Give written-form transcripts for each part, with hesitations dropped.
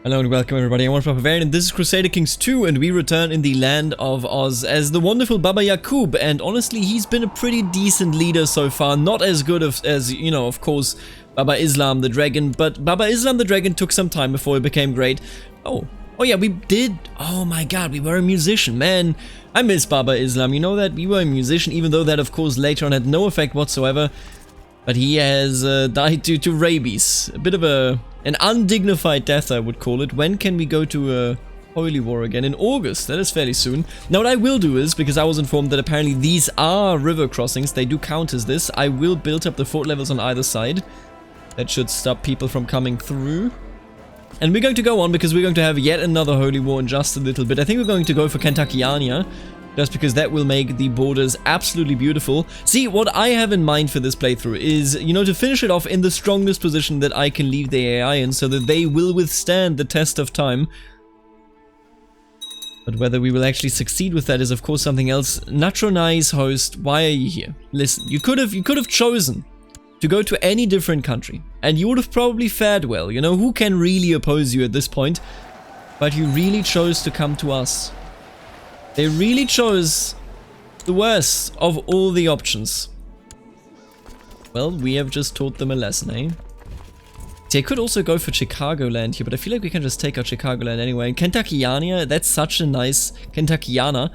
Hello and welcome everybody, I'm Barbarian and this is Crusader Kings 2 and we return in the land of Oz as the wonderful Baba Yaqub, and honestly he's been a pretty decent leader so far, not as good as, you know, of course, Baba Islam the Dragon, but Baba Islam the Dragon took some time before he became great. Oh yeah, we did, oh my god, we were a musician, man. I miss Baba Islam, you know that? We were a musician, even though that of course later on had no effect whatsoever. But he has died due to rabies. A bit of an undignified death, I would call it. When can we go to a holy war again? In August, that is fairly soon. Now what I will do is, because I was informed that apparently these are river crossings, they do count as this, I will build up the fort levels on either side. That should stop people from coming through. And we're going to go on because we're going to have yet another holy war in just a little bit. I think we're going to go for Kentuckiania, just because that will make the borders absolutely beautiful. See, what I have in mind for this playthrough is, you know, to finish it off in the strongest position that I can leave the AI in, so that they will withstand the test of time. But whether we will actually succeed with that is of course something else. Natronais host, why are you here? Listen, you could have chosen to go to any different country, and you would have probably fared well. You know, who can really oppose you at this point? But you really chose to come to us. They really chose the worst of all the options. Well, we have just taught them a lesson, eh? See, I could also go for Chicagoland here, but I feel like we can just take out Chicagoland anyway. And Kentuckiania, that's such a nice... Kentuckiana,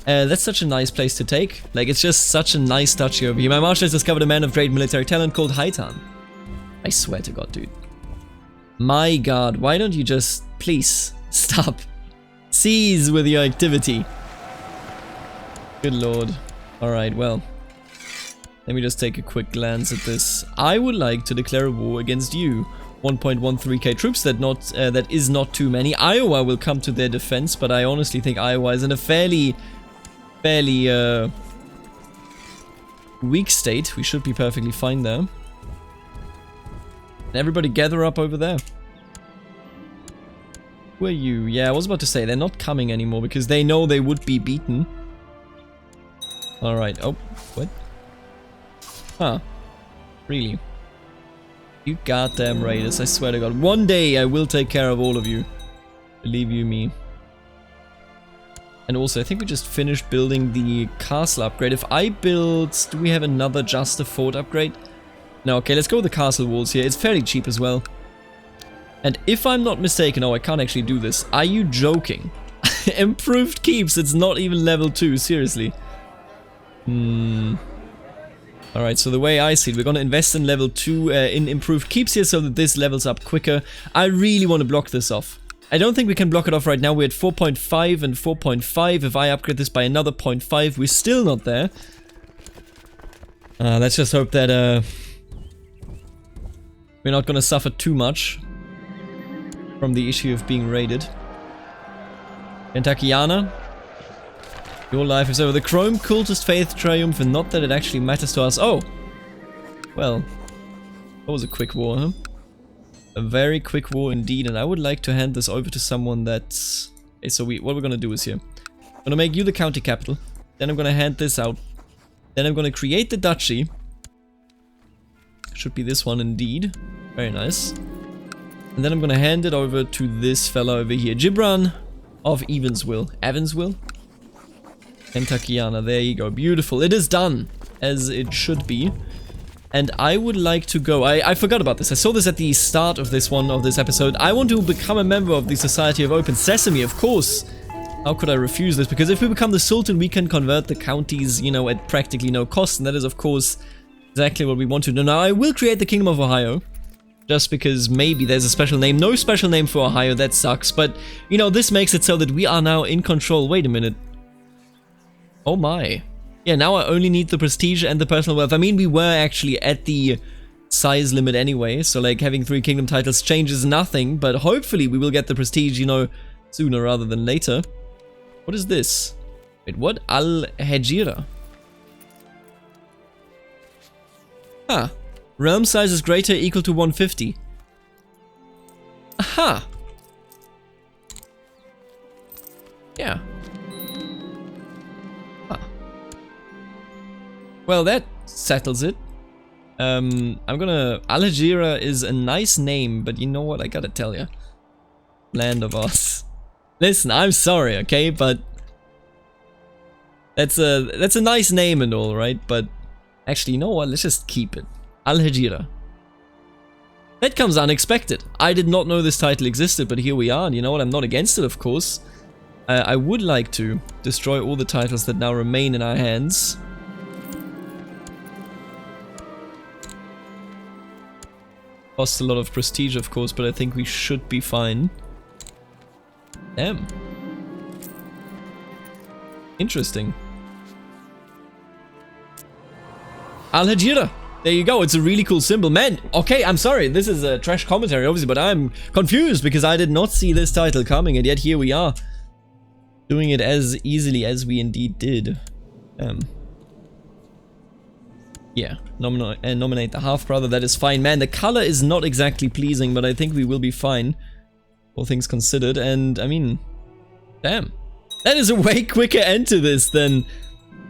that's such a nice place to take. Like, it's just such a nice touch over here. My marshal has discovered a man of great military talent called Haitan. I swear to God, dude. My God, why don't you just... Please, stop. Cease with your activity. Good lord. Alright, well. Let me just take a quick glance at this. I would like to declare a war against you. 1.13k troops, that is not too many. Iowa will come to their defense, but I honestly think Iowa is in a fairly weak state. We should be perfectly fine there. Everybody gather up over there. Who are you? Yeah, I was about to say, they're not coming anymore because they know they would be beaten. Alright, oh, what? Huh. Really? You goddamn raiders, I swear to God. One day I will take care of all of you. Believe you me. And also, I think we just finished building the castle upgrade. If I build... Do we have another just a fort upgrade? No, okay, let's go with the castle walls here. It's fairly cheap as well. And if I'm not mistaken... Oh, I can't actually do this. Are you joking? Improved keeps, it's not even level 2, seriously. Alright, so the way I see it, we're gonna invest in level 2 in improved keeps here so that this levels up quicker. I really want to block this off. I don't think we can block it off right now. We're at 4.5 and 4.5. If I upgrade this by another 0.5, we're still not there. Let's just hope that we're not gonna suffer too much from the issue of being raided. Kentuckiana. Your life is over. The Chrome Cultist Faith Triumph, and not that it actually matters to us. Oh! Well, that was a quick war, huh? A very quick war indeed, and I would like to hand this over to someone that's... Okay, so what we're gonna do is here. I'm gonna make you the county capital, then I'm gonna hand this out, then I'm gonna create the duchy. Should be this one indeed. Very nice. And then I'm gonna hand it over to this fella over here. Gibran of Evansville. Evansville? Kentuckiana, there you go, beautiful. It is done, as it should be. And I would like to go, I forgot about this, I saw this at the start of this episode. I want to become a member of the Society of Open Sesame, of course. How could I refuse this? Because if we become the Sultan, we can convert the counties, you know, at practically no cost. And that is, of course, exactly what we want to do. Now, I will create the Kingdom of Ohio. Just because maybe there's a special name. No special name for Ohio, that sucks. But, you know, this makes it so that we are now in control. Wait a minute. Oh my. Yeah, now I only need the prestige and the personal wealth. I mean, we were actually at the size limit anyway, so like having 3 kingdom titles changes nothing, but hopefully we will get the prestige, you know, sooner rather than later. What is this? Wait, what? Al-Hajira. Ah. Realm size is greater, equal to 150. Aha! Yeah. Well, that settles it. Al-Hajira is a nice name, but you know what? I gotta tell you. land of Oz. Listen, I'm sorry, okay, but that's a nice name and all, right? But actually, you know what? Let's just keep it. Al-Hajira. That comes unexpected. I did not know this title existed, but here we are. And you know what? I'm not against it, of course. I would like to destroy all the titles that now remain in our hands. Costs a lot of prestige, of course, but I think we should be fine. Damn. Interesting. Al-Hajira. There you go. It's a really cool symbol. Man, okay, I'm sorry. This is a trash commentary, obviously, but I'm confused because I did not see this title coming, and yet here we are. Doing it as easily as we indeed did. Yeah, nominate the half-brother. That is fine. Man, the color is not exactly pleasing, but I think we will be fine. All things considered, and I mean, damn. That is a way quicker end to this than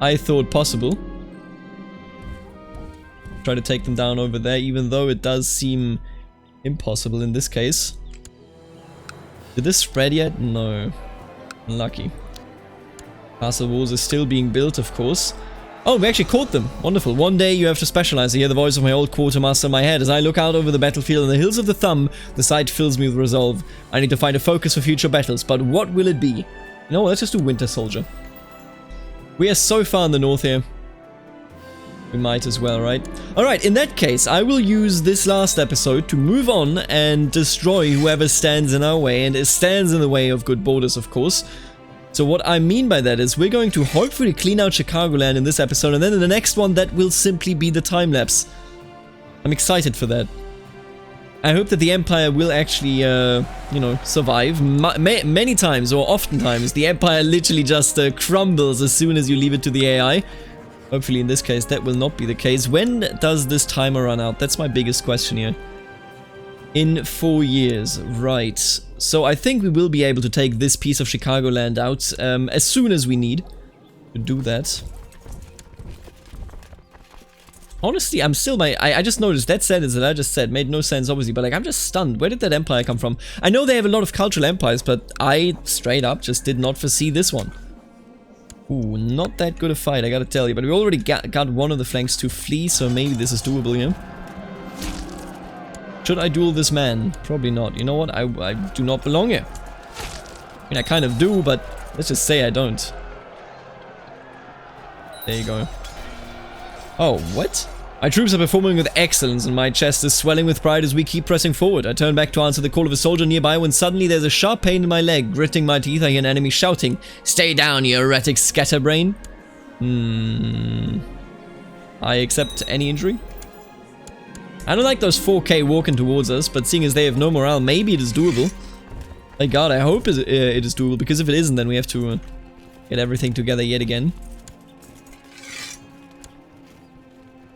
I thought possible. Try to take them down over there, even though it does seem impossible in this case. Did this spread yet? No. Unlucky. Castle walls is still being built, of course. Oh, we actually caught them. Wonderful. One day you have to specialize. I hear the voice of my old quartermaster in my head. As I look out over the battlefield and the hills of the Thumb, the sight fills me with resolve. I need to find a focus for future battles, but what will it be? You know what, let's just do Winter Soldier. We are so far in the north here. We might as well, right? Alright, in that case, I will use this last episode to move on and destroy whoever stands in our way, and it stands in the way of good borders, of course. So what I mean by that is we're going to hopefully clean out Chicagoland in this episode, and then in the next one that will simply be the time-lapse. I'm excited for that. I hope that the Empire will actually, you know, survive. Many times, or oftentimes, the Empire literally just crumbles as soon as you leave it to the AI. Hopefully in this case that will not be the case. When does this timer run out? That's my biggest question here. In 4 years, right. So I think we will be able to take this piece of Chicagoland out as soon as we need to do that. Honestly, I'm still I just noticed that sentence that I just said made no sense, obviously, but like I'm just stunned. Where did that empire come from? I know they have a lot of cultural empires, but I straight up just did not foresee this one. Ooh, not that good a fight, I gotta tell you. But we already got one of the flanks to flee, so maybe this is doable here. Should I duel this man? Probably not. You know what? I do not belong here. I mean, I kind of do, but let's just say I don't. There you go. Oh, what? My troops are performing with excellence and my chest is swelling with pride as we keep pressing forward. I turn back to answer the call of a soldier nearby when suddenly there's a sharp pain in my leg. Gritting my teeth, I hear an enemy shouting, "Stay down, you heretic scatterbrain." I accept any injury. I don't like those 4K walking towards us, but seeing as they have no morale, maybe it is doable. Thank God, I hope it is doable, because if it isn't, then we have to get everything together yet again.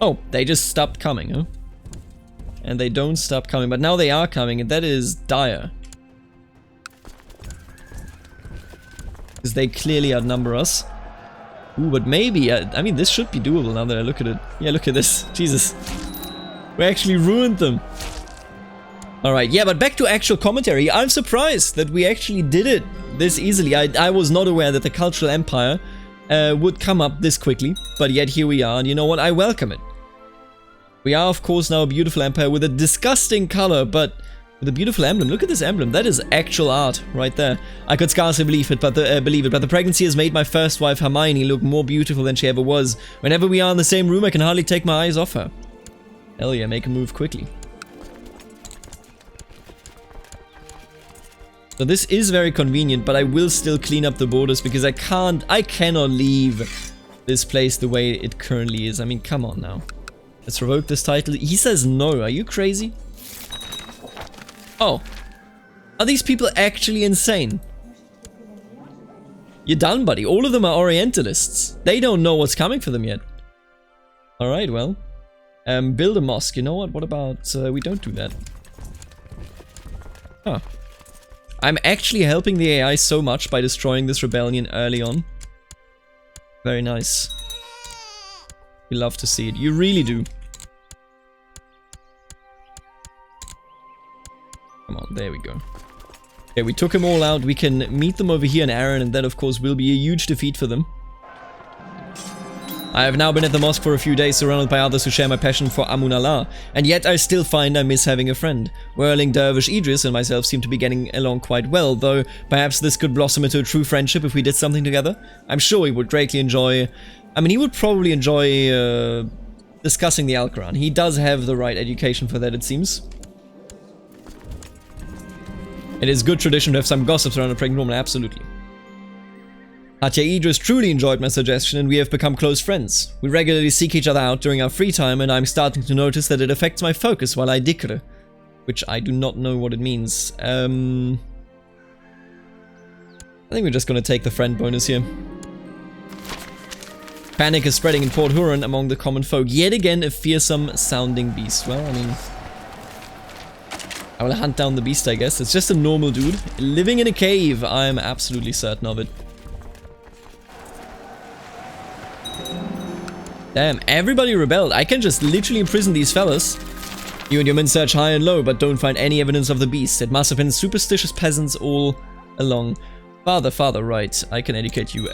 Oh, they just stopped coming, huh? And they don't stop coming, but now they are coming, and that is dire. Because they clearly outnumber us. Ooh, but maybe, I mean, this should be doable now that I look at it. Yeah, look at this. Jesus. We actually ruined them. Alright, yeah, but back to actual commentary. I'm surprised that we actually did it this easily. I was not aware that the cultural empire would come up this quickly, but yet here we are, and you know what? I welcome it. We are, of course, now a beautiful empire with a disgusting color, but with a beautiful emblem. Look at this emblem. That is actual art right there. I could scarcely believe it, but the pregnancy has made my first wife, Hermione, look more beautiful than she ever was. Whenever we are in the same room, I can hardly take my eyes off her. Hell yeah, make a move quickly. So this is very convenient, but I will still clean up the borders because I cannot leave this place the way it currently is. I mean, come on now. Let's revoke this title. He says no. Are you crazy? Oh. Are these people actually insane? You're done, buddy. All of them are Orientalists. They don't know what's coming for them yet. Alright, well. Build a mosque. You know what? What about we don't do that? Huh. I'm actually helping the AI so much by destroying this rebellion early on. Very nice. We love to see it. You really do. Come on, there we go. Okay, we took them all out. We can meet them over here in Aaron, and that, of course, will be a huge defeat for them. I have now been at the mosque for a few days, surrounded by others who share my passion for Amun Allah, and yet I still find I miss having a friend. Whirling Dervish Idris and myself seem to be getting along quite well, though perhaps this could blossom into a true friendship if we did something together. I'm sure he would greatly enjoy... I mean, he would probably enjoy discussing the Al-Quran. He does have the right education for that, it seems. It is good tradition to have some gossips around a pregnant woman, absolutely. Hatya Idris truly enjoyed my suggestion and we have become close friends. We regularly seek each other out during our free time and I'm starting to notice that it affects my focus while I dhikr, which I do not know what it means. I think we're just gonna take the friend bonus here. Panic is spreading in Port Huron among the common folk. Yet again, a fearsome sounding beast. Well, I mean... I will hunt down the beast, I guess. It's just a normal dude. Living in a cave, I'm absolutely certain of it. Damn, everybody rebelled. I can just literally imprison these fellas. You and your men search high and low, but don't find any evidence of the beast. It must have been superstitious peasants all along. Father, right. I can educate you.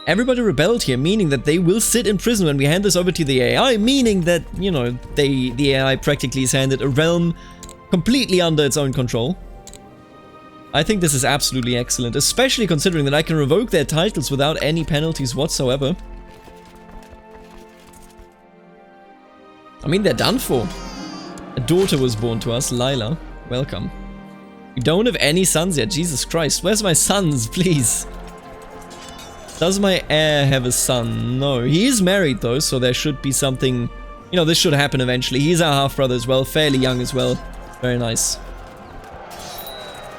Everybody rebelled here, meaning that they will sit in prison when we hand this over to the AI, meaning that, you know, the AI practically is handed a realm completely under its own control. I think this is absolutely excellent, especially considering that I can revoke their titles without any penalties whatsoever. I mean, they're done for. A daughter was born to us, Lila. Welcome. We don't have any sons yet, Jesus Christ. Where's my sons, please? Does my heir have a son? No. He is married, though, so there should be something... You know, this should happen eventually. He's our half-brother as well, fairly young as well. Very nice.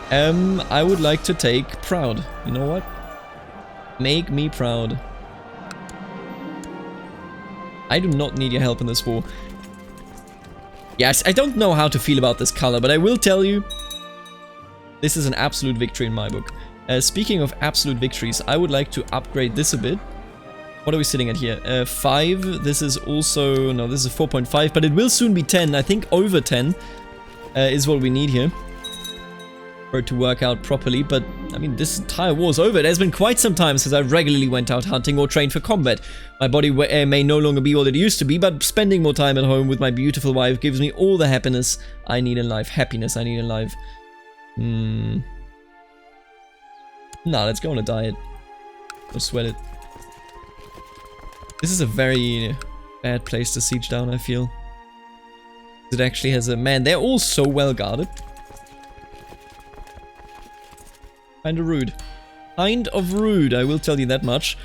I would like to take proud. You know what? Make me proud. I do not need your help in this war. Yes, I don't know how to feel about this color, but I will tell you, this is an absolute victory in my book. Speaking of absolute victories, I would like to upgrade this a bit. What are we sitting at here? 5. This is also... No, this is 4.5, but it will soon be 10. I think over 10 is what we need here for it to work out properly. But, I mean, this entire war is over. It has been quite some time since I regularly went out hunting or trained for combat. My body may no longer be what it used to be, but spending more time at home with my beautiful wife gives me all the happiness I need in life. Happiness I need in life. Nah, let's go on a diet. Don't sweat it. This is a very bad place to siege down, I feel. It actually has a... Man, they're all so well guarded. Kinda rude. Kind of rude, I will tell you that much.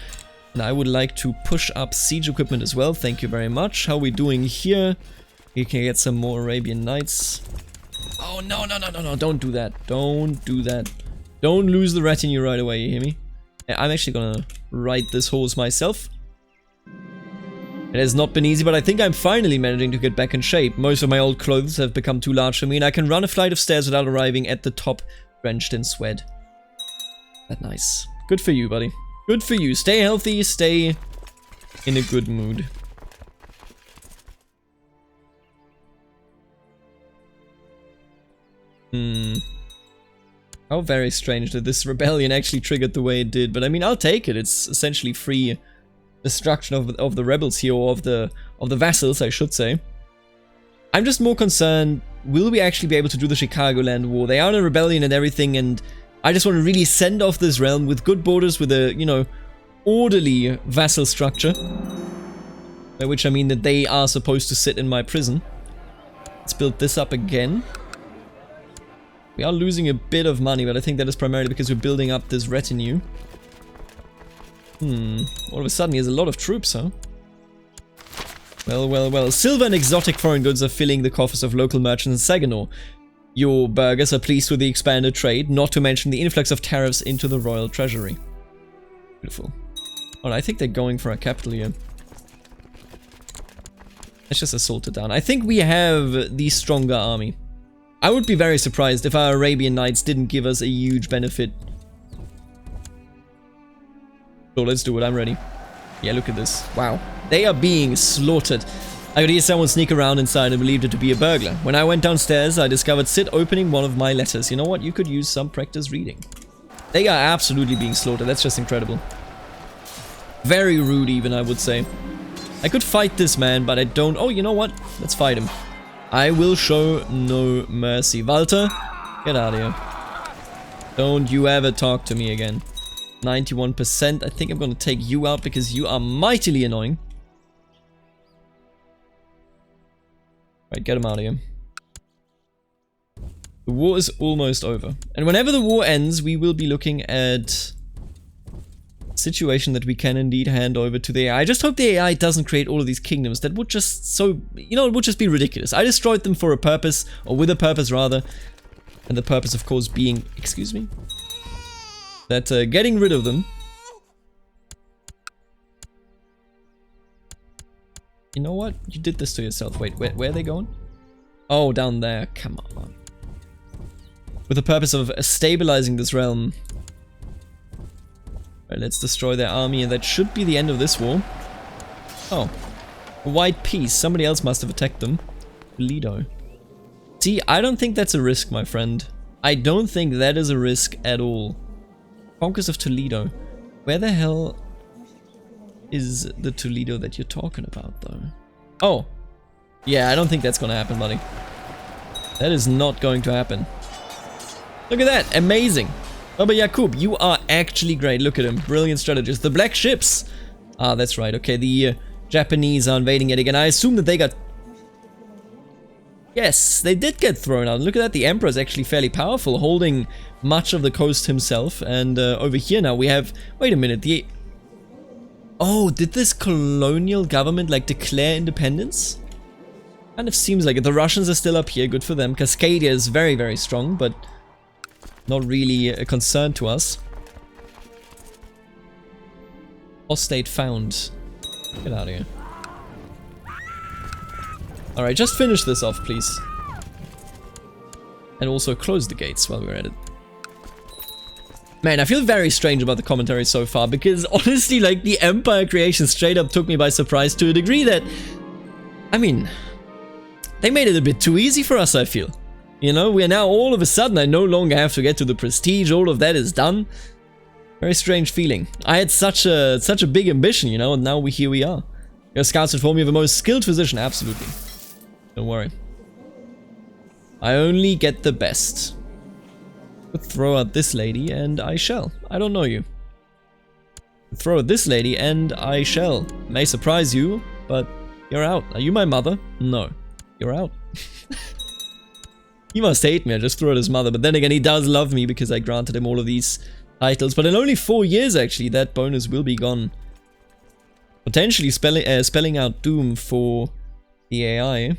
And I would like to push up siege equipment as well. Thank you very much. How are we doing here? We can get some more Arabian Knights. Oh, no. Don't do that. Don't do that. Don't lose the retinue right away, you hear me? I'm actually gonna ride this horse myself. It has not been easy, but I think I'm finally managing to get back in shape. Most of my old clothes have become too large for me, and I can run a flight of stairs without arriving at the top, drenched in sweat. That's nice. Good for you, buddy. Good for you. Stay healthy, stay in a good mood. How very strange that this rebellion actually triggered the way it did, but I mean, I'll take it. It's essentially free destruction of the rebels here, or of the vassals, I should say. I'm just more concerned, will we actually be able to do the Chicagoland War? They are in a rebellion and everything, and I just want to really send off this realm with good borders, with a, you know, orderly vassal structure. By which I mean that they are supposed to sit in my prison. Let's build this up again. We are losing a bit of money, but I think that is primarily because we're building up this retinue. All of a sudden he has a lot of troops, huh? Well. Silver and exotic foreign goods are filling the coffers of local merchants in Saginaw. Your burghers are pleased with the expanded trade, not to mention the influx of tariffs into the royal treasury. Beautiful. Alright, I think they're going for a capital here. Let's just assault it down. I think we have the stronger army. I would be very surprised if our Arabian Knights didn't give us a huge benefit. So let's do it, I'm ready. Yeah, look at this. Wow. They are being slaughtered. I could hear someone sneak around inside and believed it to be a burglar. When I went downstairs, I discovered Sid opening one of my letters. You know what? You could use some practice reading. They are absolutely being slaughtered. That's just incredible. Very rude even, I would say. I could fight this man, but I don't... Oh, you know what? Let's fight him. I will show no mercy. Walter, get out of here. Don't you ever talk to me again. 91%. I think I'm going to take you out because you are mightily annoying. Right, get him out of here. The war is almost over. And whenever the war ends, we will be looking at a situation that we can indeed hand over to the AI. I just hope the AI doesn't create all of these kingdoms. That would just so... You know, it would just be ridiculous. I destroyed them for a purpose, or with a purpose rather. And the purpose, of course, being... Excuse me? That getting rid of them... You know what? You did this to yourself. Wait, where are they going? Oh, down there. Come on. With the purpose of stabilizing this realm. Right, let's destroy their army, and that should be the end of this war. Oh. A white peace. Somebody else must have attacked them. Toledo. See, I don't think that's a risk, my friend. I don't think that is a risk at all. Conquest of Toledo. Where the hell... is the Toledo that you're talking about, though? Oh. Yeah, I don't think that's gonna happen, buddy. That is not going to happen. Look at that. Amazing. Baba Yakub, you are actually great. Look at him. Brilliant strategist. The black ships. Ah, that's right. Okay, the Japanese are invading it again. I assume that they got... Yes, they did get thrown out. Look at that. The Emperor is actually fairly powerful, holding much of the coast himself. And over here now we have... Wait a minute. The... Oh, did this colonial government like declare independence? Kind of seems like it. The Russians are still up here, good for them. Cascadia is very, very strong, but not really a concern to us. Apostate found. Get out of here. Alright, just finish this off, please. And also close the gates while we're at it. Man, I feel very strange about the commentary so far, because honestly, like, the Empire creation straight up took me by surprise to a degree that... I mean... They made it a bit too easy for us, I feel. You know, we are now all of a sudden, I no longer have to get to the prestige, all of that is done. Very strange feeling. I had such a big ambition, you know, and now here we are. Your scouts inform you of the most skilled physician, absolutely. Don't worry. I only get the best. Throw out this lady and I shall. I don't know you. Throw out this lady and I shall. May surprise you, but you're out. Are you my mother? No. You're out. He must hate me. I just threw out his mother. But then again, he does love me because I granted him all of these titles. But in only 4 years, actually, that bonus will be gone. Potentially spelling out doom for the AI.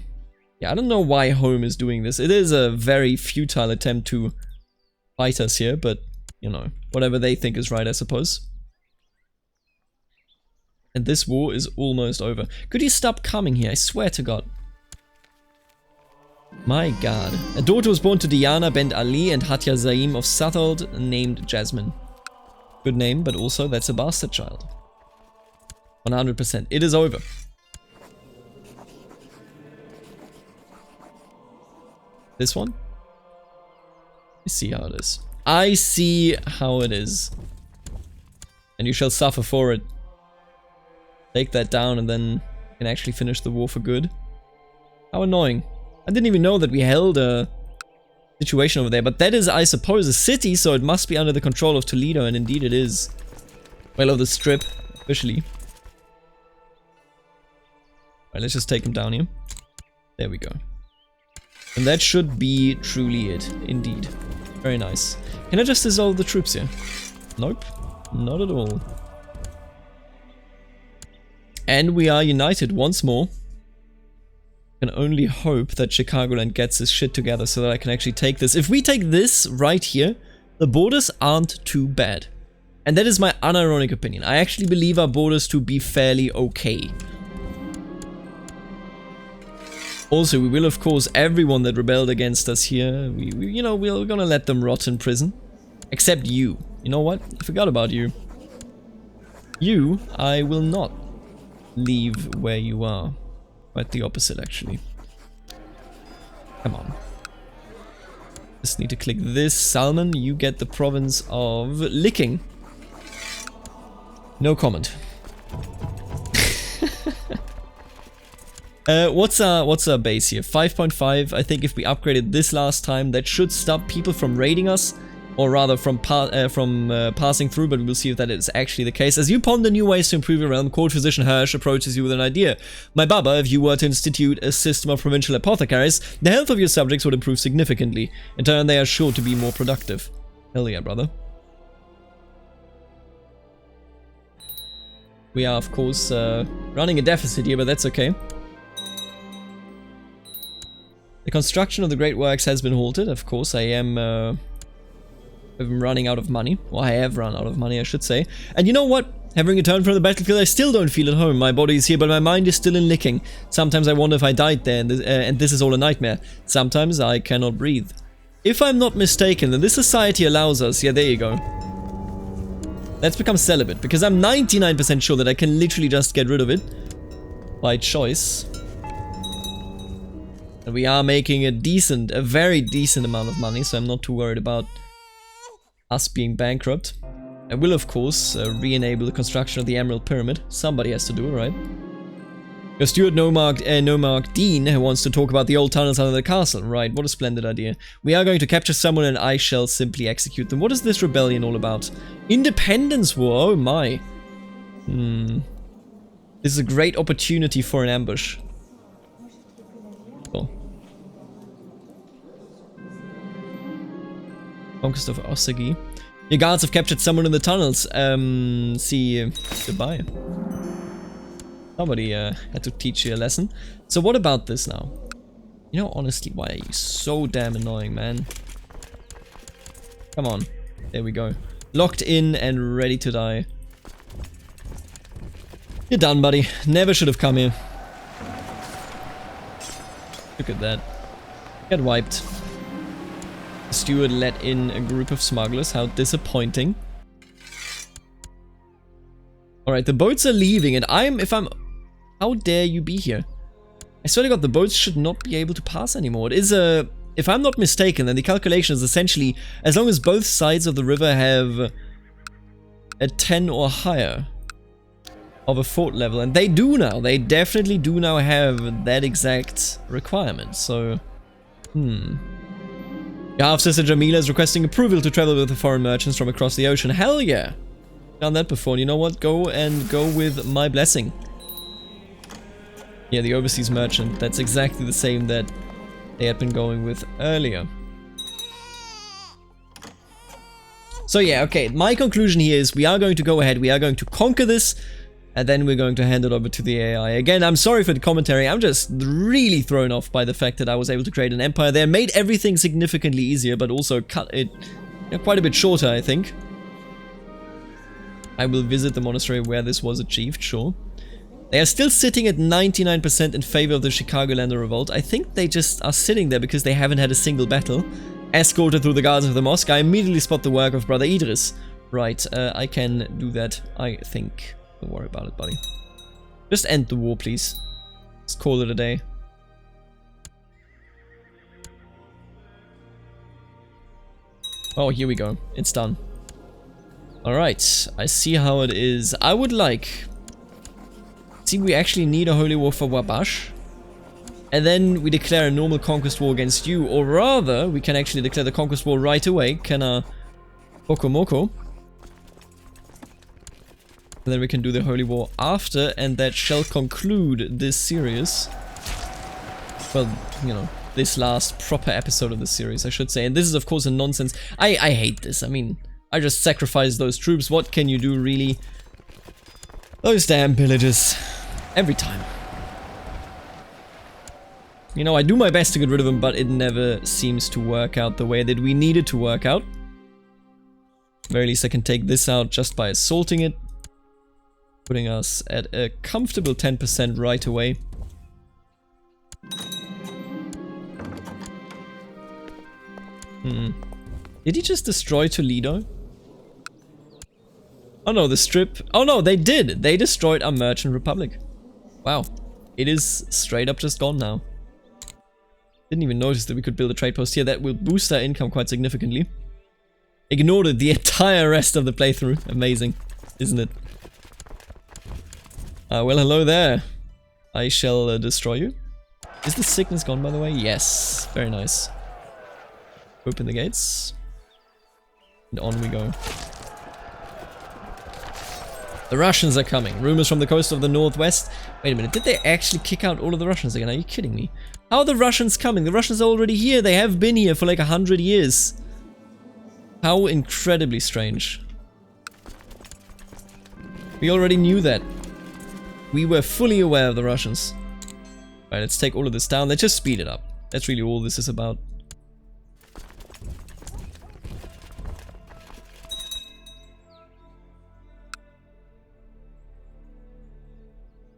Yeah, I don't know why Home is doing this. It is a very futile attempt to fight us here, but, you know, whatever they think is right, I suppose. And this war is almost over. Could you stop coming here? I swear to God. My God. A daughter was born to Diana bint Ali and Hatya Zaim of Suthold, named Jasmine. Good name, but also that's a bastard child. 100%. It is over. This one? I see how it is. I see how it is. And you shall suffer for it. Take that down and then you can actually finish the war for good. How annoying. I didn't even know that we held a situation over there. But that is, I suppose, a city, so it must be under the control of Toledo, and indeed it is. Well, of the strip, officially. Alright, let's just take him down here. There we go. And that should be truly it, indeed. Very nice. Can I just dissolve the troops here? Nope, not at all. And we are united once more. I can only hope that Chicagoland gets his shit together so that I can actually take this. If we take this right here, the borders aren't too bad. And that is my unironic opinion. I actually believe our borders to be fairly okay. Also, we will, of course, everyone that rebelled against us here, you know, we're gonna let them rot in prison. Except you. You know what? I forgot about you. You, I will not leave where you are. Quite the opposite, actually. Come on. Just need to click this. Salmon, you get the province of Licking. No comment. What's our base here? 5.5. I think if we upgraded this last time, that should stop people from raiding us. Or rather from passing through, but we'll see if that is actually the case. As you ponder new ways to improve your realm, court physician Hirsch approaches you with an idea. My Baba, if you were to institute a system of provincial apothecaries, the health of your subjects would improve significantly. In turn, they are sure to be more productive. Hell yeah, brother. We are, of course, running a deficit here, but that's okay. The construction of the Great Works has been halted. Of course, I'm running out of money. Or I have run out of money, I should say. And you know what? Having returned from the battlefield, I still don't feel at home. My body is here, but my mind is still in Licking. Sometimes I wonder if I died there, and this is all a nightmare. Sometimes I cannot breathe. If I'm not mistaken, then this society allows us... Yeah, there you go. Let's become celibate, because I'm 99% sure that I can literally just get rid of it. By choice. And we are making a very decent amount of money, so I'm not too worried about us being bankrupt. I will, of course, re-enable the construction of the Emerald Pyramid. Somebody has to do it, right? Your steward Nomark Dean who wants to talk about the old tunnels under the castle. Right, what a splendid idea. We are going to capture someone and I shall simply execute them. What is this rebellion all about? Independence War, oh my. This is a great opportunity for an ambush. Cool. Conquest of Osagi. Your guards have captured someone in the tunnels. See, goodbye. Somebody had to teach you a lesson. So what about this now? You know, honestly, why are you so damn annoying, man? Come on. There we go. Locked in and ready to die. You're done, buddy. Never should have come here. Look at that. Get wiped. The steward let in a group of smugglers. How disappointing. Alright, the boats are leaving and how dare you be here? I swear to God, the boats should not be able to pass anymore. It is if I'm not mistaken, then the calculation is essentially, as long as both sides of the river have a 10 or higher of a fort level, and they do now, they definitely do now have that exact requirement, so, Your half-sister Jamila is requesting approval to travel with the foreign merchants from across the ocean. Hell yeah! Done that before, and you know what? Go with my blessing. Yeah, the overseas merchant, that's exactly the same that they had been going with earlier. So yeah, okay, my conclusion here is we are going to go ahead, we are going to conquer this, and then we're going to hand it over to the AI. Again, I'm sorry for the commentary, I'm just really thrown off by the fact that I was able to create an empire there, made everything significantly easier, but also cut it quite a bit shorter, I think. I will visit the monastery where this was achieved, sure. They are still sitting at 99% in favor of the Chicago-Lander revolt. I think they just are sitting there because they haven't had a single battle. Escorted through the gardens of the mosque, I immediately spot the work of Brother Idris. Right, I can do that, I think. Don't worry about it, buddy. Just end the war, please. Let's call it a day. Oh, here we go. It's done. Alright, I see how it is. I would like... See, we actually need a holy war for Wabash. And then we declare a normal conquest war against you. Or rather, we can actually declare the conquest war right away. Kana Pokomoko. And then we can do the holy war after. And that shall conclude this series. Well, you know, this last proper episode of the series, I should say. And this is, of course, a nonsense. I hate this. I mean, I just sacrificed those troops. What can you do, really? Those damn pillagers. Every time. You know, I do my best to get rid of them, but it never seems to work out the way that we need it to work out. At the very least, I can take this out just by assaulting it. Putting us at a comfortable 10% right away. Did he just destroy Toledo? Oh no, the strip... Oh no, they did! They destroyed our merchant republic. Wow. It is straight up just gone now. Didn't even notice that we could build a trade post here. That will boost our income quite significantly. Ignored it the entire rest of the playthrough. Amazing, isn't it? Well, hello there. I shall destroy you. Is the sickness gone, by the way? Yes. Very nice. Open the gates. And on we go. The Russians are coming. Rumors from the coast of the northwest. Wait a minute. Did they actually kick out all of the Russians again? Are you kidding me? How are the Russians coming? The Russians are already here. They have been here for like 100 years. How incredibly strange. We already knew that. We were fully aware of the Russians. Alright, let's take all of this down. Let's just speed it up. That's really all this is about.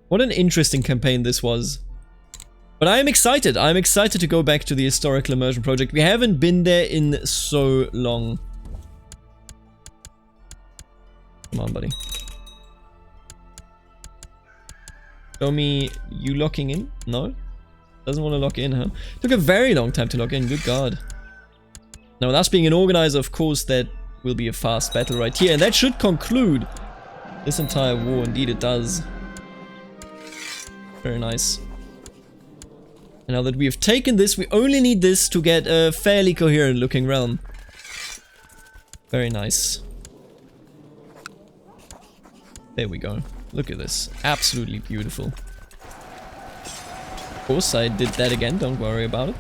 What an interesting campaign this was. But I am excited. I'm excited to go back to the historical immersion project. We haven't been there in so long. Come on, buddy. Show me you locking in? No? Doesn't want to lock in, huh? Took a very long time to lock in, good god. Now, with us being an organizer, of course, that will be a fast battle right here. And that should conclude this entire war. Indeed, it does. Very nice. And now that we have taken this, we only need this to get a fairly coherent looking realm. Very nice. There we go. Look at this. Absolutely beautiful. Of course, I did that again. Don't worry about it.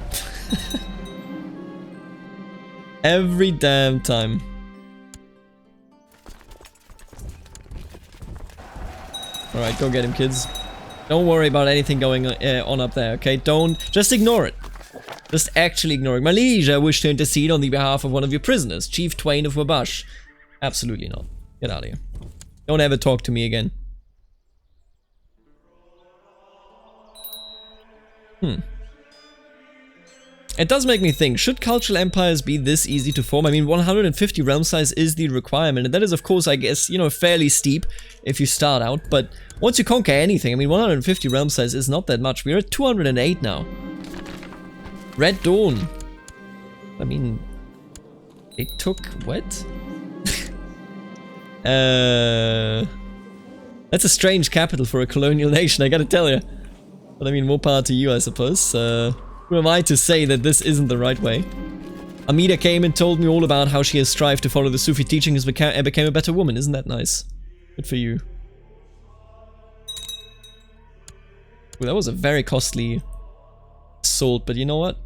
Every damn time. Alright, go get him, kids. Don't worry about anything going on up there, okay? Don't... Just ignore it. Just actually ignore it. My liege, I wish to intercede on the behalf of one of your prisoners, Chief Twain of Wabash. Absolutely not. Get out of here. Don't ever talk to me again. It does make me think, should cultural empires be this easy to form? I mean, 150 realm size is the requirement, and that is, of course, I guess, you know, fairly steep if you start out, but once you conquer anything, I mean, 150 realm size is not that much. We're at 208 now. Red Dawn. I mean, it took... what? That's a strange capital for a colonial nation, I gotta tell you. But I mean, more power to you, I suppose. Who am I to say that this isn't the right way? Amida came and told me all about how she has strived to follow the Sufi teachings and became a better woman. Isn't that nice? Good for you. Well, that was a very costly assault, but you know what?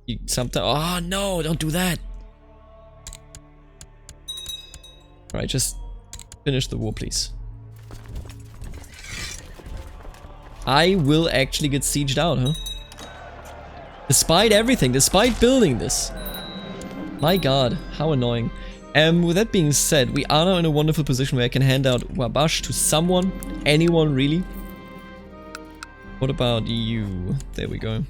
You sometimes... oh no, don't do that! Alright, just finish the war, please. I will actually get sieged out, huh? Despite everything, despite building this. My god, how annoying. With that being said, we are now in a wonderful position where I can hand out Wabash to someone. Anyone, really. What about you? There we go.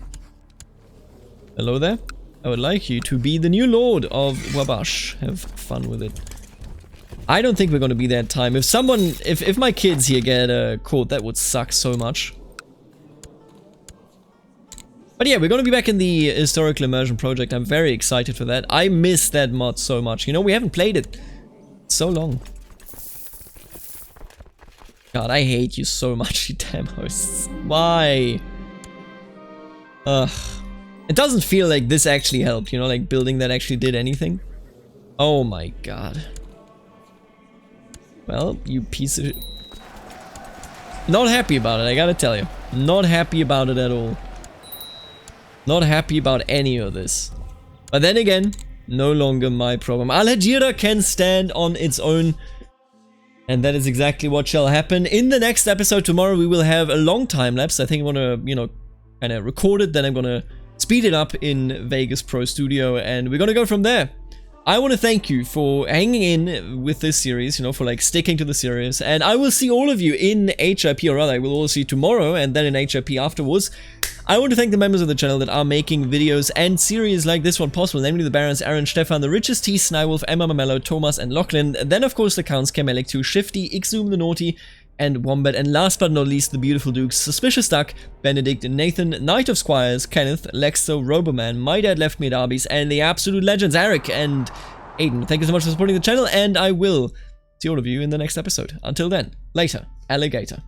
Hello there. I would like you to be the new lord of Wabash. Have fun with it. I don't think we're going to be there in time. If someone... If my kids here get caught, that would suck so much. But yeah, we're going to be back in the historical immersion project. I'm very excited for that. I miss that mod so much. You know, we haven't played it so long. God, I hate you so much, you damn hosts. Why? Ugh. It doesn't feel like this actually helped, you know, like building that actually did anything. Oh my god. Well, you piece of... Not happy about it, I gotta tell you. Not happy about it at all. Not happy about any of this. But then again, no longer my problem. Al-Hajira can stand on its own. And that is exactly what shall happen. In the next episode tomorrow, we will have a long time lapse. I think I'm gonna, you know, kind of record it. Then I'm gonna speed it up in Vegas Pro Studio. And we're gonna go from there. I want to thank you for hanging in with this series, you know, for like sticking to the series. And I will see all of you in HIP, or rather I will all see you tomorrow and then in HIP afterwards. I want to thank the members of the channel that are making videos and series like this one possible, namely the Barons Aaron, Stefan, the Richest T, Snywolf, Emma Mamello, Thomas and Lachlan. Then of course the Counts, Kemelik 2, Shifty, Ixzoom the Naughty, and Wombat, and last but not least, the beautiful Dukes, Suspicious Duck, Benedict, Nathan, Knight of Squires, Kenneth, Lexo, Roboman, My Dad Left Me at Arby's, and the absolute legends, Eric and Aiden. Thank you so much for supporting the channel, and I will see all of you in the next episode. Until then, later, alligator.